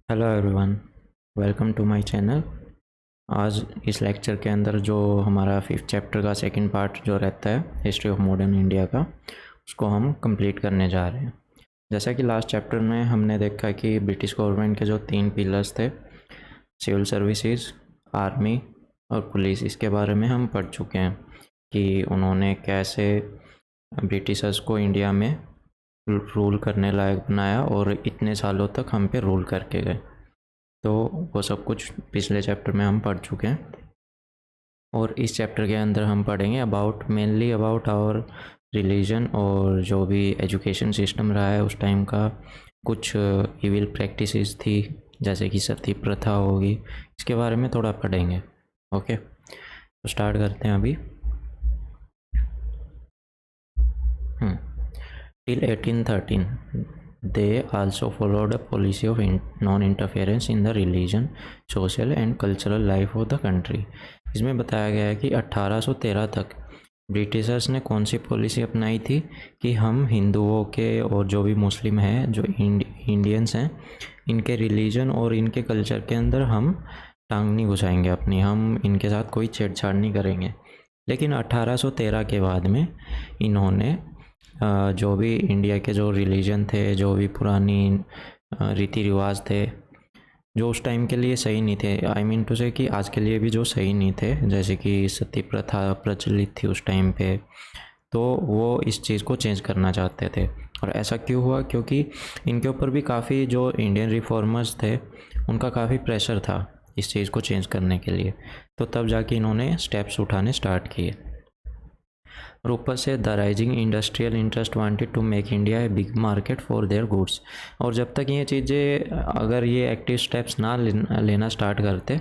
Hello everyone, welcome to my channel. आज इस lecture के अंदर जो हमारा 5th चैप्टर का सेकंड पार्ट जो रहता है हिस्ट्री ऑफ मॉडर्न इंडिया का, उसको हम कंप्लीट करने जा रहे हैं। जैसा कि लास्ट चैप्टर में हमने देखा कि ब्रिटिश गवर्नमेंट के जो 3 पिलर्स थे, सिविल सर्विसेज, आर्मी और पुलिस, इसके बारे में हम पढ़ चुके हैं कि उन्होंने कैसे ब्रिटिशर्स को इंडिया में रूल करने लायक बनाया और इतने सालों तक हम पे रूल करके गए। तो वो सब कुछ पिछले चैप्टर में हम पढ़ चुके हैं और इस चैप्टर के अंदर हम पढ़ेंगे मेनली अबाउट आवर रिलीजन और जो भी एजुकेशन सिस्टम रहा है उस टाइम का। कुछ इविल प्रैक्टिसेस थी जैसे कि सती प्रथा होगी, इसके बारे में थोड़ा पढ़ेंगे। ओके, तो स्टार्ट करते हैं अभी। Till 1813, they also followed a policy of non-interference in the religion, social and cultural life of the country. इसमें बताया गया है कि 1813 तक ब्रिटिशर्स ने कौन सी पॉलिसी अपनाई थी कि हम हिंदुओं के और जो भी मुस्लिम हैं, जो इंडियंस हैं, इनके रिलीजन और इनके कल्चर के अंदर हम टांग नहीं घुसाएंगे अपनी, हम इनके साथ कोई छेड़छाड़ नहीं करेंगे। लेकिन 1813 के बाद में इन्होंने जो भी इंडिया के जो रिलीजन थे, जो भी पुरानी रीति रिवाज थे जो उस टाइम के लिए सही नहीं थे, आई मीन टू से कि आज के लिए भी जो सही नहीं थे, जैसे कि सती प्रथा प्रचलित थी उस टाइम पे, तो वो इस चीज़ को चेंज करना चाहते थे। और ऐसा क्यों हुआ? क्योंकि इनके ऊपर भी काफ़ी जो इंडियन रिफॉर्मर्स थे उनका काफ़ी प्रेशर था इस चीज़ को चेंज करने के लिए, तो तब जाके इन्होंने स्टेप्स उठाने स्टार्ट किए। और ऊपर से the rising industrial interest wanted to make India a big market for their goods. और जब तक ये चीज़ें, अगर ये एक्टिव स्टेप्स ना लेना स्टार्ट करते,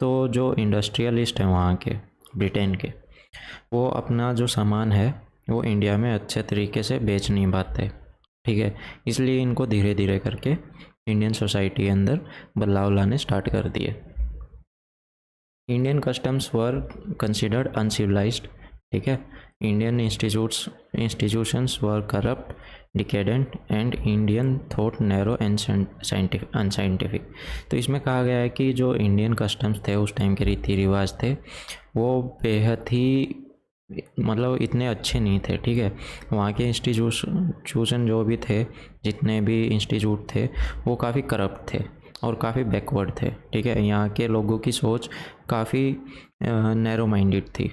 तो जो इंडस्ट्रियलिस्ट हैं वहाँ के ब्रिटेन के, वो अपना जो सामान है वो इंडिया में अच्छे तरीके से बेच नहीं पाते। ठीक है, इसलिए इनको धीरे धीरे करके इंडियन सोसाइटी के अंदर बदलाव लाने स्टार्ट कर दिए। Indian customs were considered uncivilised. ठीक है, Indian institutions were corrupt, decadent and Indian thought narrow and unscientific. तो इसमें कहा गया है कि जो इंडियन कस्टम्स थे उस टाइम के रीति रिवाज थे वो बेहद ही, मतलब इतने अच्छे नहीं थे। ठीक है, वहाँ के इंस्टीट्यूशन जो भी थे, जितने भी इंस्टीट्यूट थे, वो काफ़ी करप्ट थे और काफ़ी बैकवर्ड थे। ठीक है, यहाँ के लोगों की सोच काफ़ी नैरो माइंडेड थी।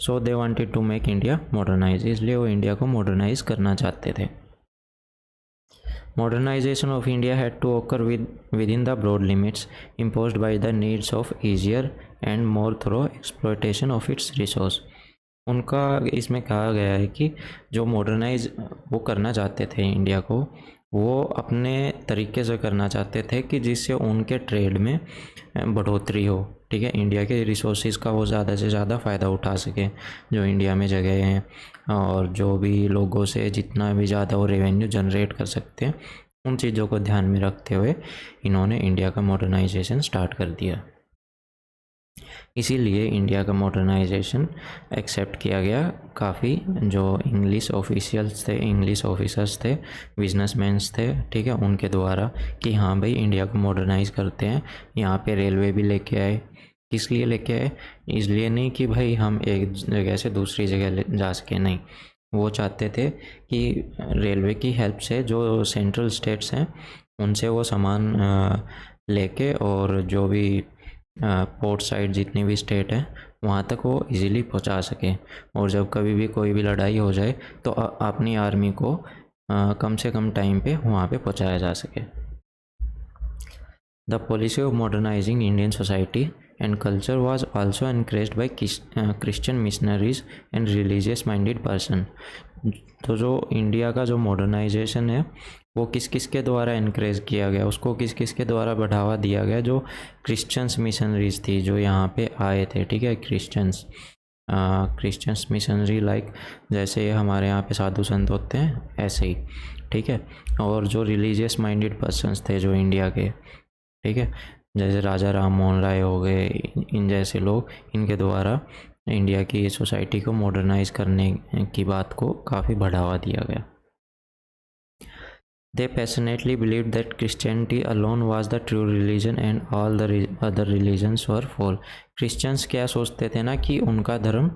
So they wanted to make India modernise, इसलिए वो इंडिया को मॉडर्नाइज करना चाहते थे। Modernization of India had to occur within the broad limits imposed by the needs of easier and more thorough exploitation of its resource. उनका इसमें कहा गया है कि जो मॉडर्नाइज वो करना चाहते थे इंडिया को, वो अपने तरीके से करना चाहते थे कि जिससे उनके ट्रेड में बढ़ोतरी हो। ठीक है, इंडिया के रिसोर्सेज का वो ज़्यादा से ज़्यादा फ़ायदा उठा सकें जो इंडिया में जगह हैं, और जो भी लोगों से जितना भी ज़्यादा वो रेवेन्यू जनरेट कर सकते हैं, उन चीज़ों को ध्यान में रखते हुए इन्होंने इंडिया का मॉडर्नाइजेशन स्टार्ट कर दिया। इसीलिए इंडिया का मॉडर्नाइजेशन एक्सेप्ट किया गया। काफ़ी जो इंग्लिश ऑफिशियल्स थे, इंग्लिश ऑफिसर्स थे, बिजनेसमैन्स थे, ठीक है, उनके द्वारा कि हाँ भाई इंडिया को मॉडर्नाइज करते हैं। यहाँ पे रेलवे भी लेके आए। किस लिए लेके आए? इसलिए नहीं कि भाई हम एक जगह से दूसरी जगह जा सके, नहीं, वो चाहते थे कि रेलवे की हेल्प से जो सेंट्रल स्टेट्स हैं उनसे वो सामान लेके, और जो भी पोर्ट साइड जितनी भी स्टेट है वहाँ तक वो इजीली पहुँचा सके, और जब कभी भी कोई भी लड़ाई हो जाए तो अपनी आर्मी को कम से कम टाइम पे वहाँ पे पहुँचाया जा सके। The policy of modernising Indian society and culture was also encouraged bye Christian missionaries and religious minded person. तो जो इंडिया का जो मॉडर्नाइजेशन है वो किस किस के द्वारा इनक्रेज किया गया, उसको किस किस के द्वारा बढ़ावा दिया गया? जो क्रिश्चियंस मिशनरीज थी जो यहाँ पे आए थे। ठीक है, क्रिश्चियंस मिशनरी लाइक जैसे हमारे यहाँ पे साधु संत होते हैं ऐसे ही। ठीक है, और जो रिलीजियस माइंडेड पर्सन्स थे जो इंडिया के, ठीक है, जैसे राजा राम मोहन राय हो गए, इन जैसे लोग, इनके द्वारा इंडिया की सोसाइटी को मॉडर्नाइज करने की बात को काफ़ी बढ़ावा दिया गया। They passionately believed that Christianity alone was the true religion and all the other religions were false. Christians क्या सोचते थे ना कि उनका धर्म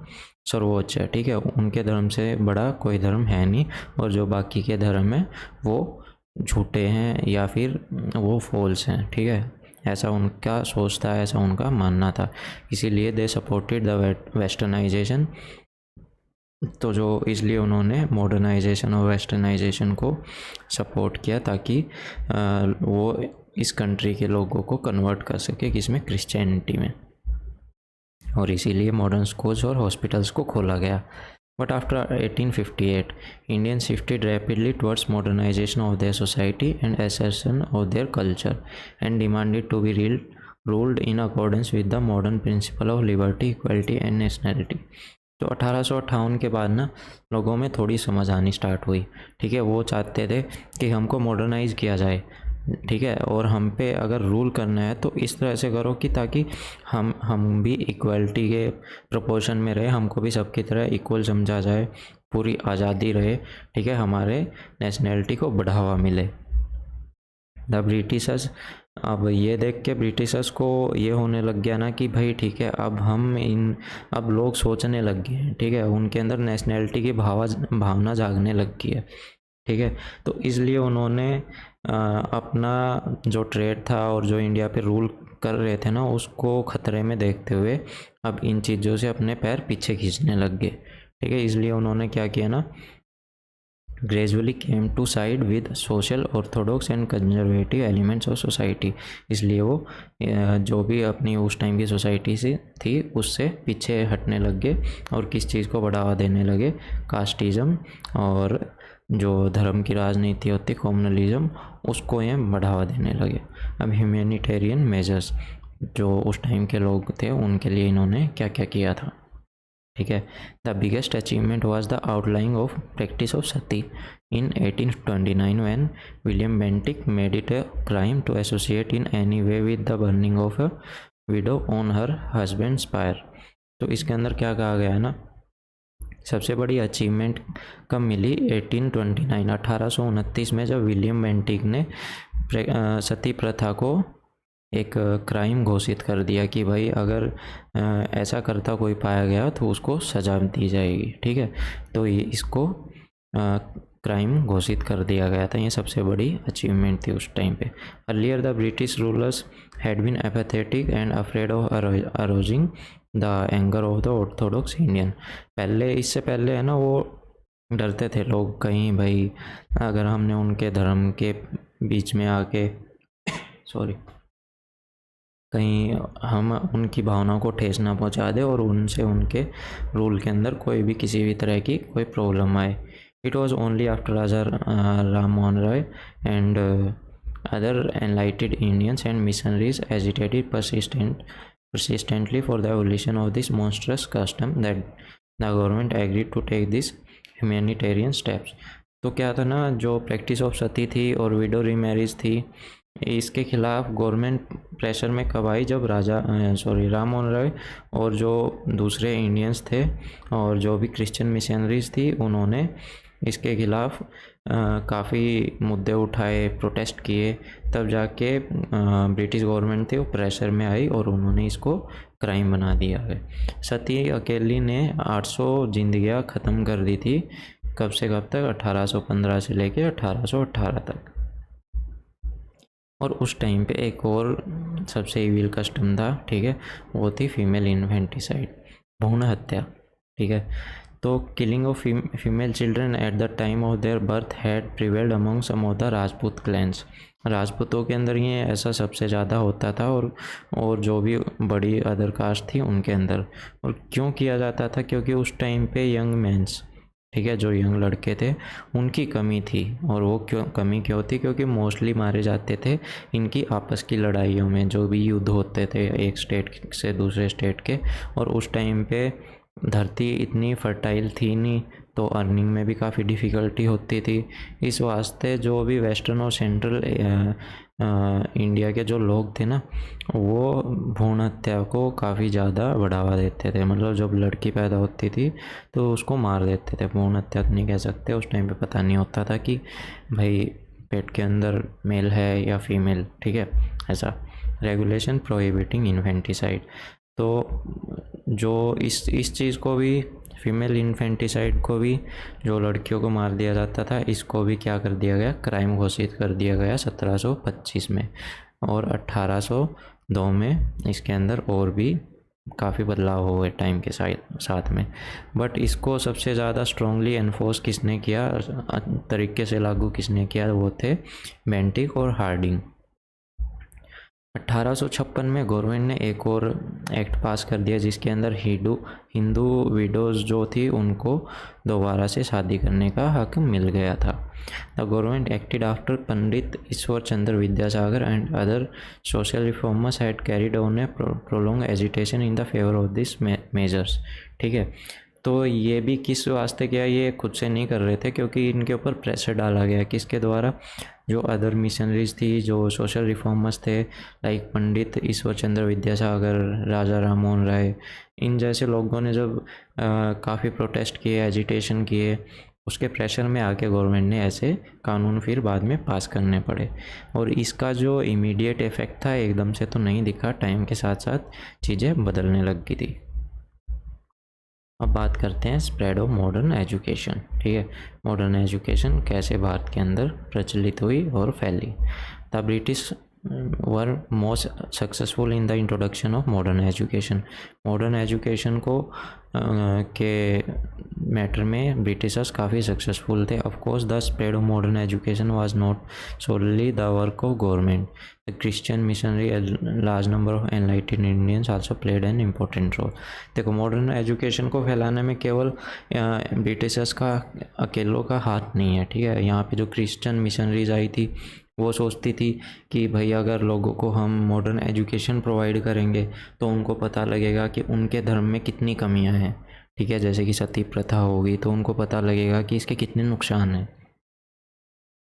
सर्वोच्च है, ठीक है, उनके धर्म से बड़ा कोई धर्म है नहीं, और जो बाकी के धर्म हैं वो झूठे हैं या फिर वो फॉल्स हैं, ठीक है, ऐसा उनका सोच था, ऐसा उनका मानना था। इसीलिए दे सपोर्टेड द वेस्टर्नाइजेशन, तो जो इसलिए उन्होंने मॉडर्नाइजेशन और वेस्टर्नाइजेशन को सपोर्ट किया ताकि वो इस कंट्री के लोगों को कन्वर्ट कर सके किसमें, क्रिश्चियनिटी में, और इसीलिए मॉडर्न स्कूल्स और हॉस्पिटल्स को खोला गया। But after 1858 Indian shifted rapidly towards modernisation of their society and assertion of their culture and demanded to be ruled in accordance with the modern principle of liberty, equality and nationality. तो 1858 के बाद ना लोगों में थोड़ी समझ आनी start हुई, ठीक है, वो चाहते थे कि हमको मॉडर्नाइज़ किया जाए, ठीक है, और हम पे अगर रूल करना है तो इस तरह से करो कि ताकि हम भी इक्वलिटी के प्रोपोर्शन में रहे, हमको भी सबकी तरह इक्वल समझा जाए, पूरी आज़ादी रहे, ठीक है, हमारे नेशनैलिटी को बढ़ावा मिले। द ब्रिटिशर्स, अब ये देख के ब्रिटिशर्स को ये होने लग गया ना कि भाई ठीक है, अब लोग सोचने लग गए हैं, ठीक है, उनके अंदर नेशनैलिटी की भावना जागने लग गई है, ठीक है, तो इसलिए उन्होंने अपना जो ट्रेड था और जो इंडिया पे रूल कर रहे थे ना उसको ख़तरे में देखते हुए अब इन चीज़ों से अपने पैर पीछे खींचने लग गए, ठीक है, इसलिए उन्होंने क्या किया ना, gradually came to side with social orthodox and conservative elements of society. इसलिए वो जो भी अपनी उस टाइम की सोसाइटी से थी उससे पीछे हटने लग गए और किस चीज़ को बढ़ावा देने लगे, कास्टिज़म और जो धर्म की राजनीति होती कॉम्युनलिज्म, उसको ये बढ़ावा देने लगे। अब ह्यूमैनिटेरियन मेजर्स, जो उस टाइम के लोग थे उनके लिए इन्होंने क्या क्या किया था, ठीक है। The biggest achievement was the outlawing of practice of sati in 1829 when William Bentinck made it a crime to associate in any way with the burning of a widow on her husband's pyre. तो इसके अंदर क्या कहा गया है ना, सबसे बड़ी अचीवमेंट कब मिली, 1829 में जब विलियम बेंटिक ने सती प्रथा को एक क्राइम घोषित कर दिया कि भाई अगर ऐसा करता कोई पाया गया तो उसको सज़ा दी जाएगी, ठीक है, तो ये इसको क्राइम घोषित कर दिया गया था। ये सबसे बड़ी अचीवमेंट थी उस टाइम पे। Earlier the British rulers had been apathetic and afraid of arousing the anger of the orthodox Indian. पहले, इससे पहले है ना, वो डरते थे लोग कहीं भाई अगर हमने उनके धर्म के बीच में आके कहीं हम उनकी भावनाओं को ठेस ना पहुंचा दे और उनसे उनके रूल के अंदर कोई भी किसी भी तरह की कोई प्रॉब्लम आए। It was only after Raja Ram Mohan Roy and other एनलाइटेड Indians and missionaries agitated persistently for the abolition of this monstrous custom that the government agreed to take this humanitarian steps। तो क्या था ना, जो प्रैक्टिस ऑफ सती थी और window remarriage थी, इसके खिलाफ गवर्नमेंट प्रेशर में कब आई, जब राम मोहन रॉय और जो दूसरे इंडियंस थे और जो भी क्रिश्चियन मिशनरीज थी उन्होंने इसके खिलाफ काफ़ी मुद्दे उठाए, प्रोटेस्ट किए, तब जाके ब्रिटिश गवर्नमेंट थी वो प्रेशर में आई और उन्होंने इसको क्राइम बना दिया है। सती अकेली ने 800 जिंदगियां ख़त्म कर दी थी, कब से कब तक, 1815 से लेके 1818 तक। और उस टाइम पे एक और सबसे इविल कस्टम था, ठीक है, वो थी फीमेल इन्फेंटिसाइड, भ्रूण हत्या, ठीक है। तो killing of female children at the time of their birth had prevailed among some of the Rajput clans. राजपूतों के अंदर ये ऐसा सबसे ज़्यादा होता था और जो भी बड़ी अदर कास्ट थी उनके अंदर। और क्यों किया जाता था, क्योंकि उस टाइम पे यंग मैंस, ठीक है, जो यंग लड़के थे उनकी कमी थी। और वो कमी क्यों थी, क्योंकि मोस्टली मारे जाते थे इनकी आपस की लड़ाइयों में, जो भी युद्ध होते थे एक स्टेट से दूसरे स्टेट के। और उस टाइम पे धरती इतनी फर्टाइल थी नहीं, तो अर्निंग में भी काफ़ी डिफ़िकल्टी होती थी। इस वास्ते जो भी वेस्टर्न और सेंट्रल इंडिया के जो लोग थे ना, वो भ्रूण हत्या को काफ़ी ज़्यादा बढ़ावा देते थे। मतलब जब लड़की पैदा होती थी तो उसको मार देते थे, भ्रूण हत्या तो नहीं कह सकते, उस टाइम पे पता नहीं होता था कि भाई पेट के अंदर मेल है या फीमेल, ठीक है, ऐसा। रेगुलेशन प्रोहिबिटिंग इन्फेंटिसाइड, तो जो इस चीज़ को भी, फीमेल इन्फेंटिसाइड को भी, जो लड़कियों को मार दिया जाता था, इसको भी क्या कर दिया गया, क्राइम घोषित कर दिया गया 1725 में। और 1802 में इसके अंदर और भी काफ़ी बदलाव हुए टाइम के साथ में। बट इसको सबसे ज़्यादा स्ट्रॉन्गली एनफोर्स किसने किया, तरीके से लागू किसने किया, वो थे बेंटिक और हार्डिंग। 1856 में गवर्नमेंट ने एक और एक्ट पास कर दिया जिसके अंदर हिंदू विडोज़ जो थी उनको दोबारा से शादी करने का हक मिल गया था। The government acted after Pandit Ishwar Chandra Vidyasagar and other social reformers had carried on A prolong agitation in the favour of this measures, ठीक है। तो ये भी किस वास्ते किया, ये खुद से नहीं कर रहे थे, क्योंकि इनके ऊपर प्रेशर डाला गया, किसके द्वारा, जो अदर मिशनरीज थी, जो सोशल रिफॉर्मर्स थे, लाइक पंडित ईश्वर चंद्र विद्यासागर, राजा राम मोहन राय, इन जैसे लोगों ने जब काफ़ी प्रोटेस्ट किए, एजिटेशन किए, उसके प्रेशर में आके गवर्नमेंट ने ऐसे कानून फिर बाद में पास करने पड़े। और इसका जो इमीडिएट इफ़ेक्ट था एकदम से तो नहीं दिखा, टाइम के साथ साथ चीज़ें बदलने लग गई थी। अब बात करते हैं स्प्रेड ऑफ मॉडर्न एजुकेशन, ठीक है। मॉडर्न एजुकेशन कैसे भारत के अंदर प्रचलित हुई और फैली। The British were most successful in the introduction of modern education. Modern education को के मैटर में ब्रिटिशर्स काफ़ी सक्सेसफुल थे। Of course the spread of modern education was not solely the work of government, the Christian missionary large number of enlightened Indians also played an important role. देखो, modern education को फैलाने में केवल Britishers का अकेलों का हाथ नहीं है, ठीक है। यहाँ पे जो क्रिश्चियन मिशनरीज आई थी वो सोचती थी कि भाई अगर लोगों को हम मॉडर्न एजुकेशन प्रोवाइड करेंगे तो उनको पता लगेगा कि उनके धर्म में कितनी कमियां हैं, ठीक है, जैसे कि सती प्रथा होगी, तो उनको पता लगेगा कि इसके कितने नुकसान हैं।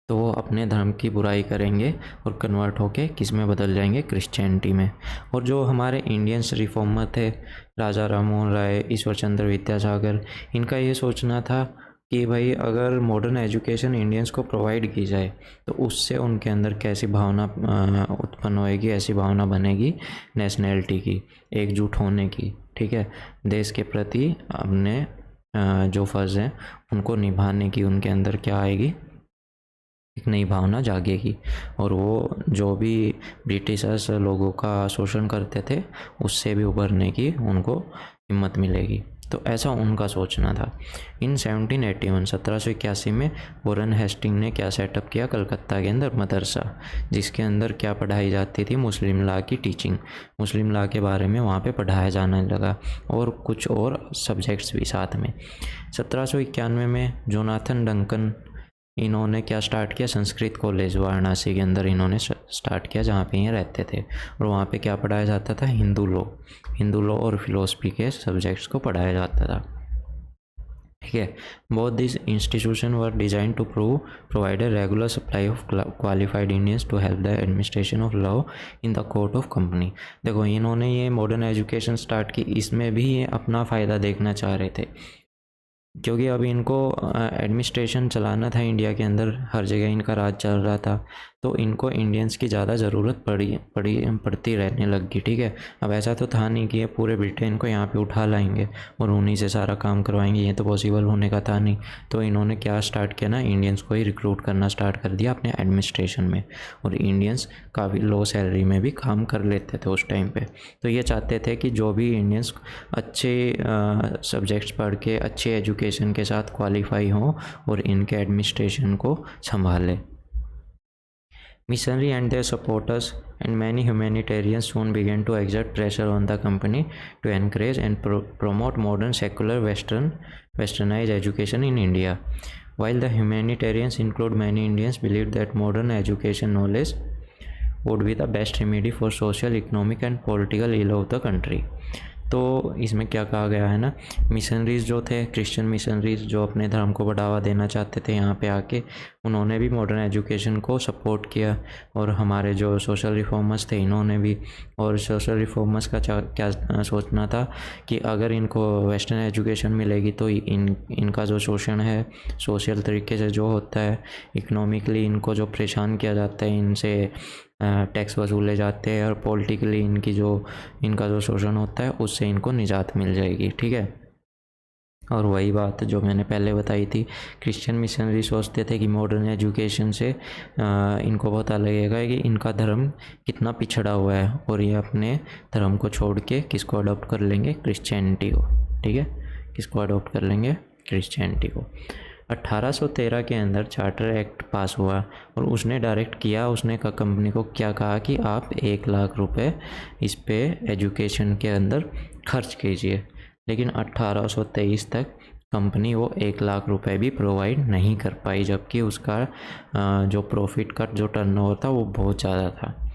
तो वो अपने धर्म की बुराई करेंगे और कन्वर्ट होके किस में बदल जाएंगे, क्रिश्चियनिटी में। और जो हमारे इंडियंस रिफॉर्मर थे, राजा राम मोहन राय, ईश्वर चंद्र विद्यासागर, इनका ये सोचना था कि भाई अगर मॉडर्न एजुकेशन इंडियंस को प्रोवाइड की जाए तो उससे उनके अंदर कैसी भावना उत्पन्न होएगी, ऐसी भावना बनेगी नेशनैलिटी की, एकजुट होने की, ठीक है, देश के प्रति अपने जो फ़र्ज़ हैं उनको निभाने की उनके अंदर क्या आएगी, एक नई भावना जागेगी। और वो जो भी ब्रिटिशर्स लोगों का शोषण करते थे उससे भी उभरने की उनको हिम्मत मिलेगी। तो ऐसा उनका सोचना था। इन 1781 में वॉरेन हेस्टिंग ने क्या सेटअप किया, कलकत्ता के अंदर मदरसा, जिसके अंदर क्या पढ़ाई जाती थी, मुस्लिम लॉ की टीचिंग, मुस्लिम लॉ के बारे में वहाँ पे पढ़ाया जाने लगा और कुछ और सब्जेक्ट्स भी साथ में। 1791 में जोनाथन डंकन, इन्होंने क्या स्टार्ट किया, संस्कृत कॉलेज वाराणसी के अंदर इन्होंने स्टार्ट किया, जहाँ पे ये रहते थे। और वहाँ पे क्या पढ़ाया जाता था, हिंदू लॉ और फिलोसफी के सब्जेक्ट्स को पढ़ाया जाता था, ठीक है। Both this institution were design to provide a regular supply of qualified Indians to help the administration of law in the court of company. देखो, इन्होंने ये मॉडर्न एजुकेशन स्टार्ट की, इसमें भी ये अपना फ़ायदा देखना चाह रहे थे, क्योंकि अभी इनको एडमिनिस्ट्रेशन चलाना था इंडिया के अंदर, हर जगह इनका राज चल रहा था, तो इनको इंडियंस की ज़्यादा ज़रूरत पड़ती रहने लग गई, ठीक है। अब ऐसा तो था नहीं कि ये पूरे ब्रिटेन को यहाँ पे उठा लाएंगे और उन्हीं से सारा काम करवाएंगे, ये तो पॉसिबल होने का था नहीं। तो इन्होंने क्या स्टार्ट किया ना, इंडियंस को ही रिक्रूट करना स्टार्ट कर दिया अपने एडमिनिस्ट्रेशन में। और इंडियंस काफ़ी लो सैलरी में भी काम कर लेते थे उस टाइम पर। तो ये चाहते थे कि जो भी इंडियंस अच्छे सब्जेक्ट्स पढ़ के अच्छे एजुकेशन के साथ क्वालिफाई हों और इनके एडमिनिस्ट्रेशन को संभालें। Missionary and their supporters and many humanitarians soon began to exert pressure on the company to encourage and promote modern secular westernized education in India. While the humanitarians include many Indians believed that modern education knowledge would be the best remedy for social, economic and political ill of the country. तो इसमें क्या कहा गया है ना, missionaries जो थे, Christian missionaries जो अपने धर्म को बढ़ावा देना चाहते थे यहाँ पे आके, उन्होंने भी मॉडर्न एजुकेशन को सपोर्ट किया। और हमारे जो सोशल रिफॉर्मर्स थे इन्होंने भी। और सोशल रिफॉर्मर्स का क्या सोचना था कि अगर इनको वेस्टर्न एजुकेशन मिलेगी तो इनका जो शोषण है सोशल तरीके से जो होता है, इकोनॉमिकली इनको जो परेशान किया जाता है, इनसे टैक्स वसूले जाते हैं, और पॉलिटिकली इनका जो शोषण होता है उससे इनको निजात मिल जाएगी। ठीक है। और वही बात जो मैंने पहले बताई थी, क्रिश्चियन मिशनरी सोचते थे कि मॉडर्न एजुकेशन से इनको पता लगेगा कि इनका धर्म कितना पिछड़ा हुआ है, और ये अपने धर्म को छोड़ के किसको अडॉप्ट कर लेंगे, क्रिश्चियनिटी को। ठीक है, किसको अडॉप्ट कर लेंगे, क्रिश्चियनिटी को। 1813 के अंदर चार्टर एक्ट पास हुआ, और उसने डायरेक्ट किया, उसने कंपनी को क्या कहा कि आप 1 लाख रुपए इस पे एजुकेशन के अंदर खर्च कीजिए। लेकिन 1823 तक कंपनी वो 1 लाख रुपए भी प्रोवाइड नहीं कर पाई, जबकि उसका जो प्रॉफिट का जो टर्नओवर था वो बहुत ज़्यादा था।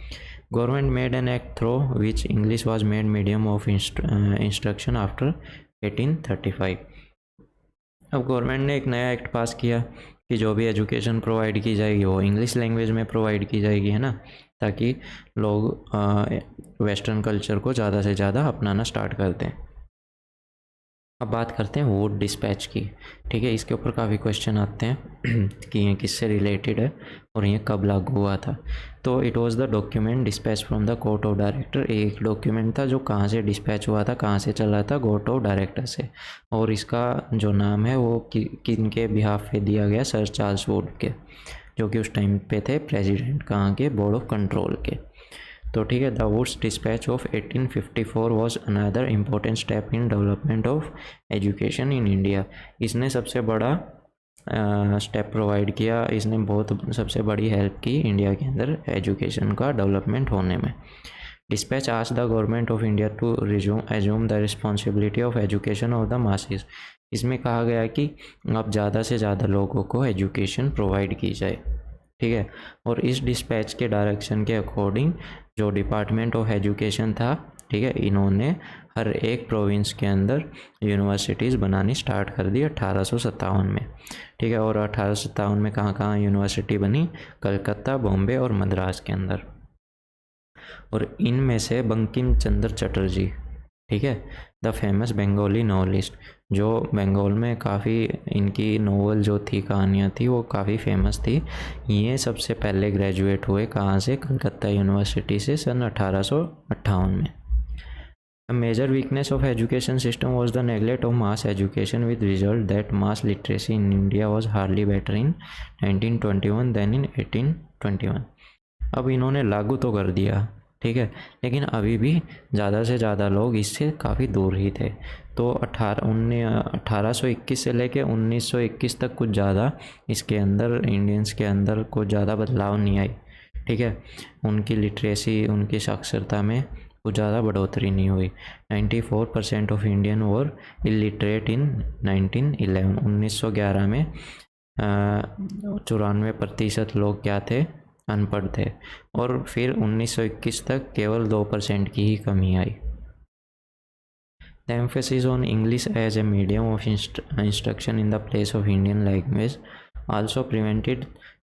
Government made an act through which English was made medium of instruction after 1835। अब गवर्नमेंट ने एक नया एक्ट पास किया कि जो भी एजुकेशन प्रोवाइड की जाएगी वो इंग्लिश लैंग्वेज में प्रोवाइड की जाएगी, है ना, ताकि लोग वेस्टर्न कल्चर को ज़्यादा से ज़्यादा अपनाना स्टार्ट कर दें। अब बात करते हैं वोट डिस्पैच की। ठीक है, इसके ऊपर काफ़ी क्वेश्चन आते हैं कि ये किससे रिलेटेड है और ये कब लागू हुआ था। तो it was the document dispatch from the court of director. एक डॉक्यूमेंट था जो कहाँ से डिस्पैच हुआ था, कहाँ से चला था, कोर्ट ऑफ डायरेक्टर से। और इसका जो नाम है वो किन के बिहाफ पे दिया गया, सर चार्ल्स वुड के, जो कि उस टाइम पे थे प्रेसिडेंट कहाँ के, बोर्ड ऑफ कंट्रोल के। तो ठीक है, the Wood's dispatch of 1854 was another important step in development of education in India. इसने सबसे बड़ा स्टेप प्रोवाइड किया, इसने बहुत सबसे बड़ी हेल्प की इंडिया के अंदर एजुकेशन का डेवलपमेंट होने में। Dispatch asked the government of India to assume the responsibility of education of the masses. इसमें कहा गया कि अब ज़्यादा से ज़्यादा लोगों को एजुकेशन प्रोवाइड की जाए। ठीक है, और इस डिस्पैच के डायरेक्शन के अकॉर्डिंग जो डिपार्टमेंट ऑफ एजुकेशन था, ठीक है, इन्होंने हर एक प्रोविंस के अंदर यूनिवर्सिटीज़ बनानी स्टार्ट कर दी 1857 में। ठीक है, और 1857 में कहाँ कहाँ यूनिवर्सिटी बनी, कलकत्ता, बॉम्बे और मद्रास के अंदर। और इनमें से बंकिम चंद्र चटर्जी, ठीक है, द फेमस बंगाली नॉवलिस्ट, जो बंगाल में काफ़ी इनकी नोवेल जो थी, कहानियाँ थी, वो काफ़ी फेमस थी। ये सबसे पहले ग्रेजुएट हुए कहाँ से, कलकत्ता यूनिवर्सिटी से सन 1858 में। A major weakness of education system was the neglect of mass education, with result that mass literacy in India was hardly better in 1921 than in 1821। अब इन्होंने लागू तो कर दिया, ठीक है, लेकिन अभी भी ज़्यादा से ज़्यादा लोग इससे काफ़ी दूर ही थे। तो 1821 से लेके 1921 तक कुछ ज़्यादा इसके अंदर इंडियंस के अंदर कुछ ज़्यादा बदलाव नहीं आई। ठीक है, उनकी लिटरेसी, उनकी साक्षरता में कुछ ज़्यादा बढ़ोतरी नहीं हुई। 94% ऑफ इंडियन वर इलिटरेट इन 1911। 1911 में 94% लोग क्या थे, अनपढ़ थे। और फिर 1921 तक केवल 2% की ही कमी आई। The emphasis on English as a medium of instruction in the place of Indian language also prevented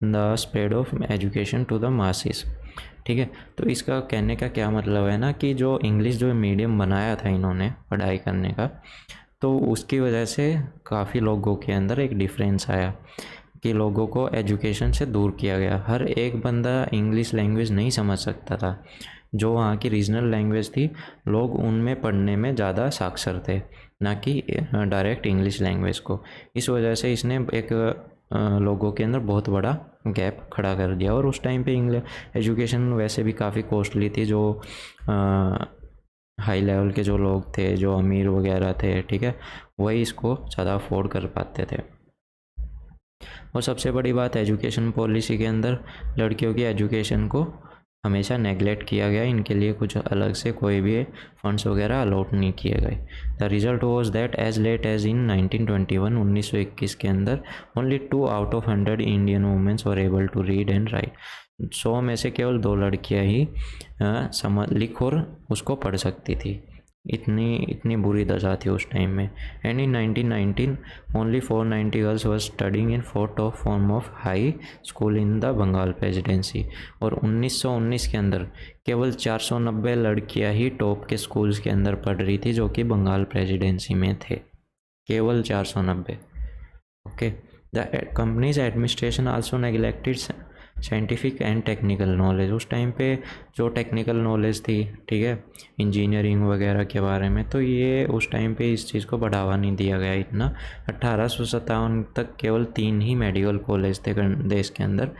the spread of education to the masses. ठीक है, तो इसका कहने का क्या मतलब है ना, कि जो इंग्लिश जो मीडियम बनाया था इन्होंने पढ़ाई करने का, तो उसकी वजह से काफ़ी लोगों के अंदर एक डिफरेंस आया कि लोगों को एजुकेशन से दूर किया गया। हर एक बंदा इंग्लिश लैंग्वेज नहीं समझ सकता था। जो वहाँ की रीजनल लैंग्वेज थी, लोग उनमें पढ़ने में ज़्यादा साक्षर थे, ना कि डायरेक्ट इंग्लिश लैंग्वेज को। इस वजह से इसने एक लोगों के अंदर बहुत बड़ा गैप खड़ा कर दिया। और उस टाइम पे इंग्लिश एजुकेशन वैसे भी काफ़ी कॉस्टली थी। जो हाई लेवल के जो लोग थे, जो अमीर वगैरह थे, ठीक है, वही इसको ज़्यादा अफोर्ड कर पाते थे। और सबसे बड़ी बात, एजुकेशन पॉलिसी के अंदर लड़कियों की एजुकेशन को हमेशा नेगलेक्ट किया गया। इनके लिए कुछ अलग से कोई भी फंड्स वगैरह अलॉट नहीं किए गए। The result was that as late as in 1921, 1921 के अंदर only 2 out of 100 Indian womens were able to read and write. 100 में से केवल 2 लड़कियां ही लिख और उसको पढ़ सकती थी। इतनी इतनी बुरी दशा थी उस टाइम में। And in 1919 only 490 girls were studying in 4 top form of high school in the Bengal presidency. और 1919 के अंदर केवल 490 लड़कियां ही टॉप के स्कूल्स के अंदर पढ़ रही थी जो कि बंगाल प्रेसिडेंसी में थे, केवल 490। Okay, the companies administration also neglected scientific and technical knowledge. उस टाइम पे जो टेक्निकल नॉलेज थी, ठीक है, इंजीनियरिंग वगैरह के बारे में, तो ये उस टाइम पे इस चीज़ को बढ़ावा नहीं दिया गया इतना। 1857 तक केवल 3 ही मेडिकल कॉलेज थे देश के अंदर,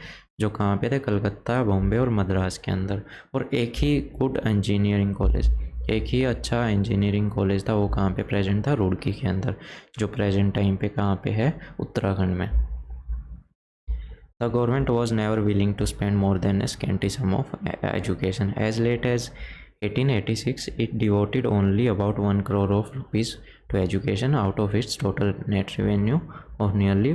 जो कहाँ पे थे, कलकत्ता, बॉम्बे और मद्रास के अंदर। और एक ही गुड इंजीनियरिंग कॉलेज, एक ही अच्छा इंजीनियरिंग कॉलेज था, वो कहाँ पे प्रेजेंट था, रुड़की के अंदर, जो प्रेजेंट टाइम पे कहाँ पे है, उत्तराखंड में। The government was never willing to spend more than a scanty sum of education. As late as 1886, it devoted only about 1 crore of rupees to education out of its total net revenue of nearly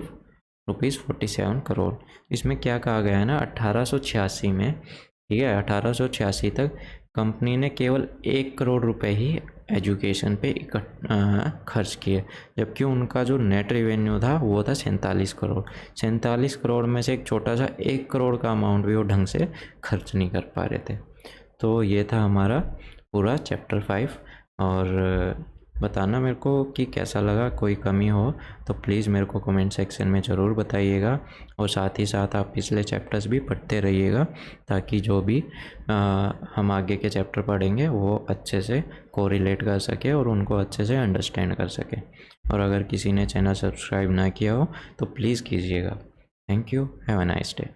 rupees 47 crore. इसमें क्या कहा गया है ना, 1886 में, ठीक है, 1886 तक कंपनी ने केवल 1 करोड़ रुपए ही एजुकेशन पे खर्च किए, जबकि उनका जो नेट रेवेन्यू था वो था 47 करोड़। 47 करोड़ में से एक छोटा सा 1 करोड़ का अमाउंट भी वो ढंग से खर्च नहीं कर पा रहे थे। तो ये था हमारा पूरा चैप्टर 5। और बताना मेरे को कि कैसा लगा, कोई कमी हो तो प्लीज़ मेरे को कमेंट सेक्शन में ज़रूर बताइएगा। और साथ ही साथ आप पिछले चैप्टर्स भी पढ़ते रहिएगा, ताकि जो भी हम आगे के चैप्टर पढ़ेंगे वो अच्छे से कोरिलेट कर सके और उनको अच्छे से अंडरस्टैंड कर सके। और अगर किसी ने चैनल सब्सक्राइब ना किया हो तो प्लीज़ कीजिएगा। Thank you, have a nice day.